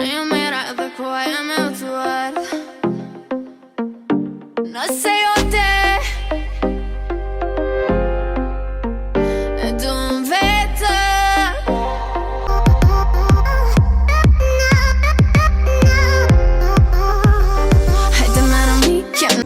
Io mi replico e mi tuer. No sei o te ed un veto. Hai te meno mi chiami.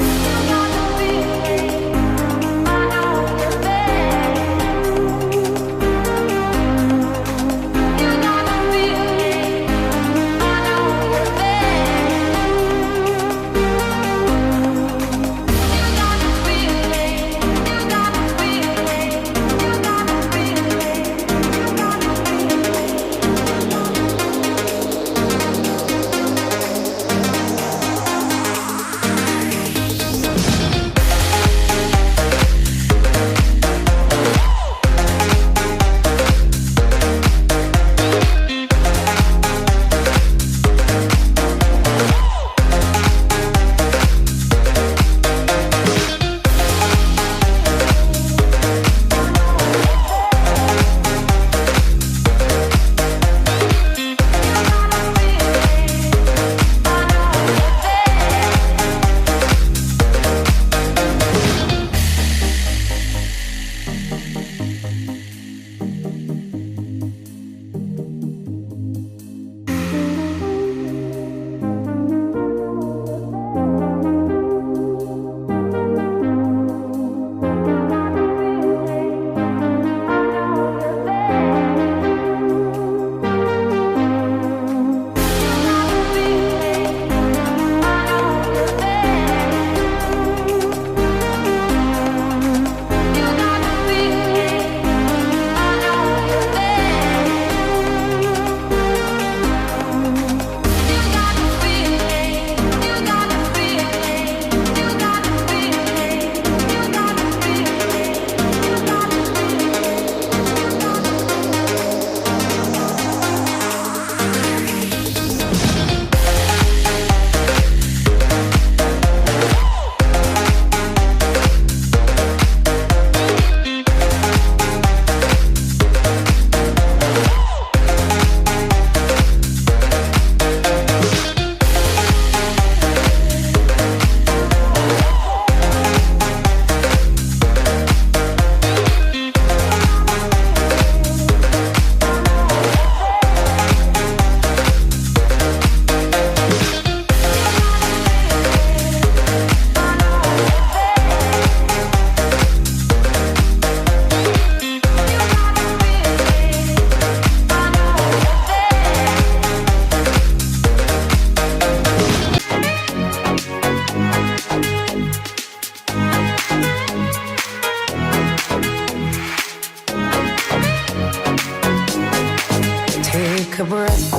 Take a breath.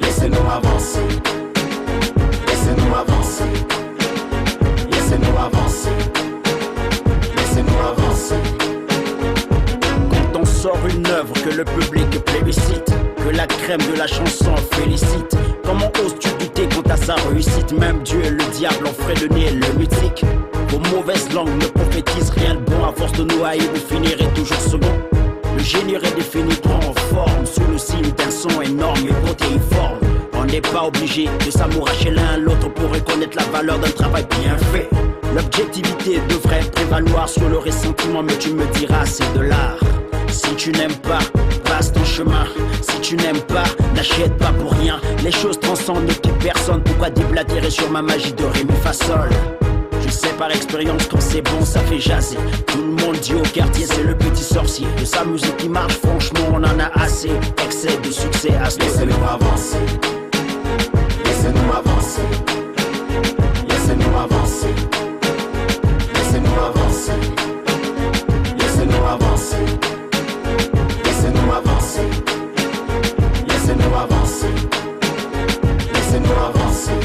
Laissez-nous avancer. Laissez-nous avancer. Laissez-nous avancer. Laissez-nous avancer. Quand on sort une œuvre que le public plébiscite, que la crème de la chanson félicite, comment oses-tu douter quant à sa réussite? Même Dieu et le diable ont fredonné le mythique. Vos mauvaises langues ne prophétisent rien de bon. À force de nous haïr, vous finirez toujours second. Le génie redéfini prend forme sous le signe d'un son énorme et protéiforme. On n'est pas obligé de s'amouracher l'un l'autre pour reconnaître la valeur d'un travail bien fait. L'objectivité devrait prévaloir sur le ressentiment, mais tu me diras c'est de l'art. Si tu n'aimes pas, passe ton chemin. Si tu n'aimes pas, n'achète pas pour rien. Les choses transcendent toute personne. Pourquoi déblatérer sur ma magie de ré, mi, fa, sol? Je sais par expérience quand c'est bon ça fait jaser. Tout le monde dit au quartier c'est le petit sorcier. De sa musique qui marche franchement on en a assez. Excès de succès à ce. Laissez-nous avancer. Laissez-nous avancer. Laissez-nous avancer. Laissez-nous avancer. Laissez-nous avancer. Laissez-nous avancer. Laissez-nous avancer. Laissez-nous avancer.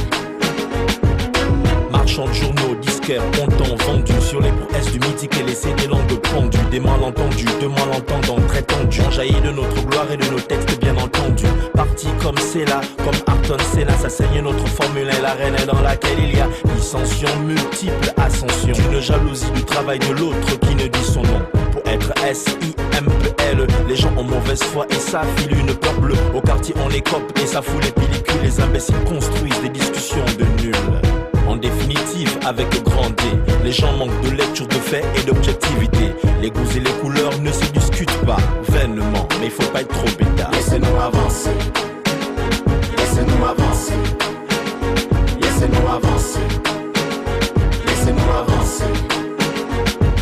Marchand de journaux, disquaires, comptant, pendu sur les prouesses du mythique et laisser des langues pendues. Des malentendus, de malentendants très tendus. On jaillit de notre gloire et de nos textes bien entendus. Parti comme c'est là, comme Ayrton Senna, ça saigne notre formule et l'arène dans laquelle il y a dissension, multiples ascensions. Une jalousie du travail de l'autre qui ne dit son nom. Pour être S-I-M-P-L, les gens ont mauvaise foi et ça file une peur bleue. Au quartier on les cope et ça fout les pellicules. Les imbéciles construisent des discussions de nuls. En définitive, avec grand D, les gens manquent de lecture, de faits et d'objectivité. Les goûts et les couleurs ne se discutent pas vainement, mais il faut pas être trop bêta. Laissez-nous avancer. Laissez-nous avancer. Laissez-nous avancer. Laissez-nous avancer.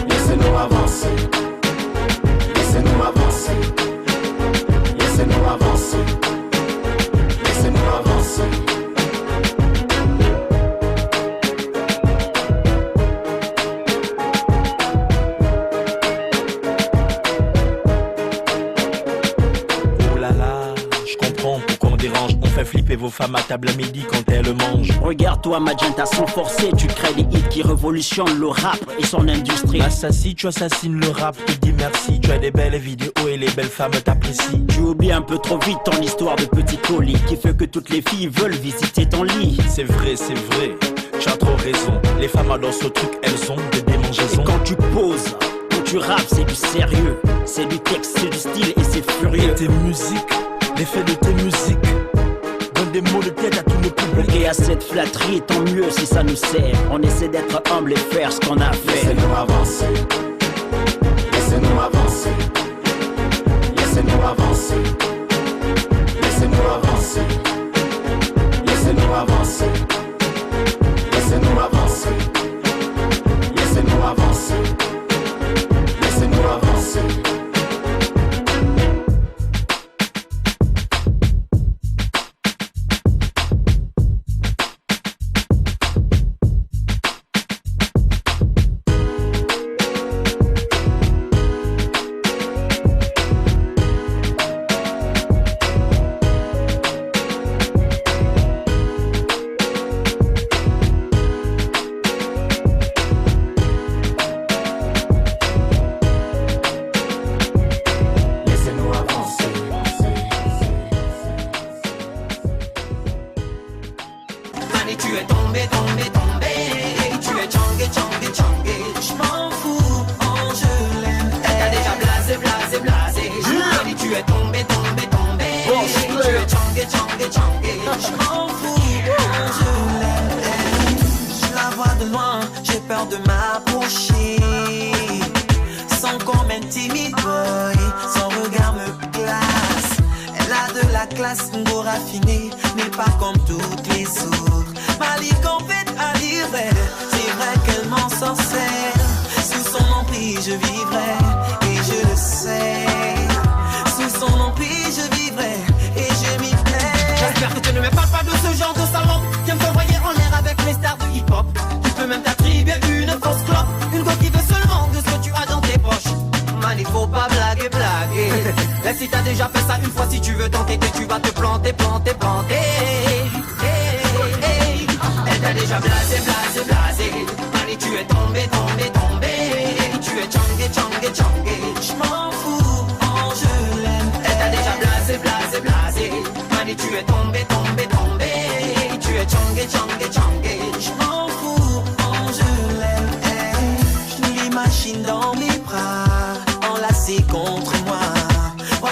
Laissez-nous avancer. Laissez-nous avancer. Laissez-nous avancer. Laissez-nous avancer. Fait flipper vos femmes à table à midi quand elles mangent. Regarde-toi Magenta sans forcer, tu crées des hits qui révolutionnent le rap et son industrie. Assassin, tu assassines le rap, te dis merci. Tu as des belles vidéos et les belles femmes t'apprécient. Tu oublies un peu trop vite ton histoire de petit colis qui fait que toutes les filles veulent visiter ton lit. C'est vrai, tu as trop raison. Les femmes adorent ce truc, elles ont des démangeaisons. Et quand tu poses, quand tu rappes, c'est du sérieux. C'est du texte, c'est du style et c'est furieux. Et tes musiques, l'effet de tes musiques des mots de tête à tout le public. Et à cette flatterie, tant mieux si ça nous sert. On essaie d'être humble et faire ce qu'on a fait. Laissez-nous avancer. Laissez-nous avancer. Laissez-nous avancer. Laissez-nous avancer. Laissez-nous avancer. Laissez-nous avancer. Laissez-nous avancer. Laissez-nous avancer. Si t'as déjà fait ça une fois, si tu veux tenter, tu vas te planter. Elle t'a déjà blasé. Mani, tu es tombé. Tu es changé. J'm'en fous, je l'aime. Elle t'a déjà blasé. Mani, tu es tombé. Tu es changé. J'm'en fous, je l'aime. Je l'imagine dans mes bras, enlacé contre moi.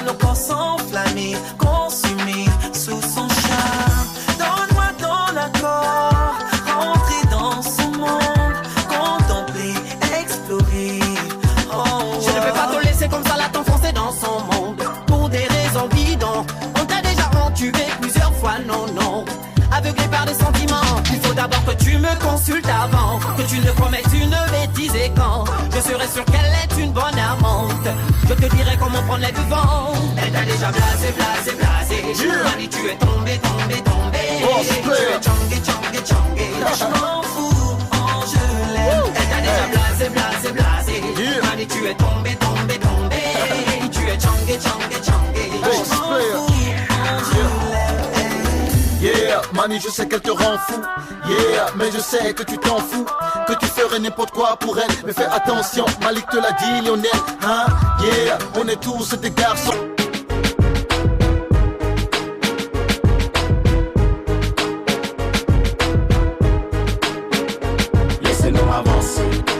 Nos corps s'enflammer, consumés sous son charme. Donne-moi ton accord, rentrer dans son monde, contempler, explorer. Je ne peux pas te laisser comme ça là t'enfoncer dans son monde. Pour des raisons bidons, on t'a déjà entuvé plusieurs fois, non. Aveuglé par des sentiments, il faut d'abord que tu me consultes avant, que tu ne commettes une bêtise et quand je serai sûr qu'elle est une bonne amante, je te dirai comment prendre les devants. Elle t'a déjà blasé. Mani, tu es tombé. Tu es changé. Je m'en fous, je l'aime. Elle t'a déjà blasé. Mani, tu es tombé. Tu es changé. Je m'en fous, je l'aime. Yeah, Mani, je sais qu'elle te rend fou. Yeah, mais je sais que tu t'en fous, que tu ferais n'importe quoi pour elle. Mais fais attention, Malik te l'a dit, Lionel. Hein? Yeah, on est tous des garçons. Laissez-nous avancer.